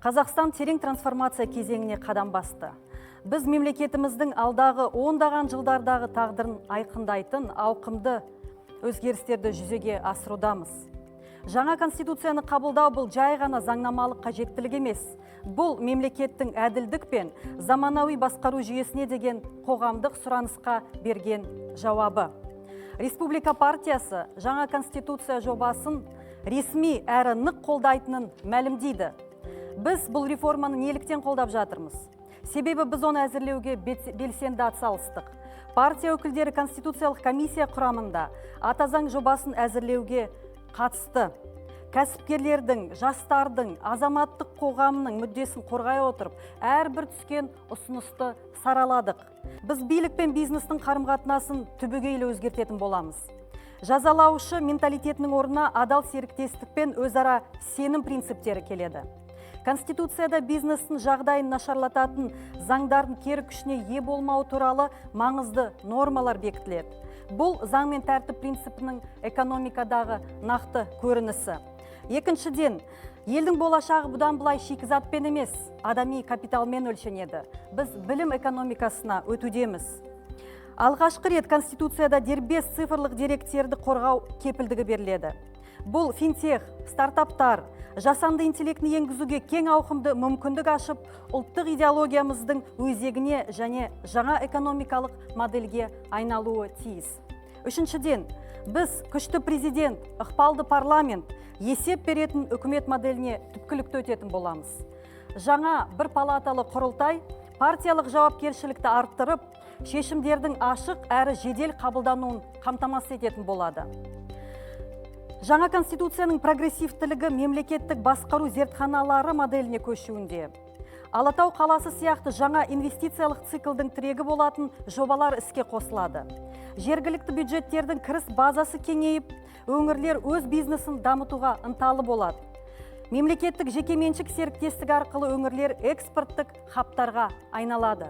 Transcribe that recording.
Қазақстан терең трансформация кезеңіне қадам басты. Біз мемлекетіміздің алдағы ондаған жылдардағы тағдырын айқындайтын ауқымды өзгерістерді жүзеге асырудамыз. Жаңа конституцияны қабылдау бұл жай ғана заңнамалық қажеттілік емес. Бұл мемлекеттің әділдік пен заманауи басқару жүйесіне деген қоғамдық сұранысқа берген жауабы. Республика партиясы жаңа конституция жобасын ресми әрі нық қолдайтынын мәлімдейді. Біз бұл реформаны неліктен қолдап жатырмыз? Себебі біз оны әзірлеуге белсенді атсалыстық. Партия өкілдері Конституциялық комиссия құрамында ата заң жобасын әзірлеуге қатысты. Кәсіпкерлердің, жастардың, азаматтық қоғамның мүддесін қорғай отырып, әрбір түскен ұсынысты сараладық. Біз билік пен бизнестің қарым-қатынасын түбегейлі өзгертетін боламыз. Жазалаушы менталитетінің орнына адал серіктестік пен өзара сенім принциптері келеді. Конституцияда бизнестің жағдайын нашарлататын заңдардың кері күшіне ие болмау туралы маңызды нормалар бекітіледі. Бұл заң мен тәртіп принципінің экономикадағы нақты көрінісі. Екіншіден, елдің болашағы бұдан былай шикізатпен емес, адами капиталмен өлшенеді. Біз білім экономикасына өтудеміз. Алғашқы рет Конституцияда дербес цифрлық деректерді қорғау кепілдігі беріледі. Бұл финтех, стартаптар, жасанды интеллектіні енгізуге кең ауқымды мүмкіндік ашып, ұлттық идеологиямыздың өзегіне және жаңа экономикалық модельге айналуы тиіс. Үшіншіден, біз күшті президент, ықпалды парламент, есеп беретін үкімет моделіне түпкілікті өтетін боламыз. Жаңа бір палаталы құрылтай партиялық жауапкершілікті арттырып, шешімдердің ашық әрі жедел қабылдануын қамтамасыз ететін болады. Жаңа конституцияның прогрессивтілігі мемлекеттік басқару зертханалары моделіне көшуінде. Алатау қаласы сияқты жаңа инвестициялық циклдің тірегі болатын жобалар іске қосылады. Жергілікті бюджеттердің кіріс базасы кеңейіп, өңірлер өз бизнесін дамытуға ынталы болады. Мемлекеттік жекеменшік серіктестік арқылы өңірлер экспорттық хабтарға айналады.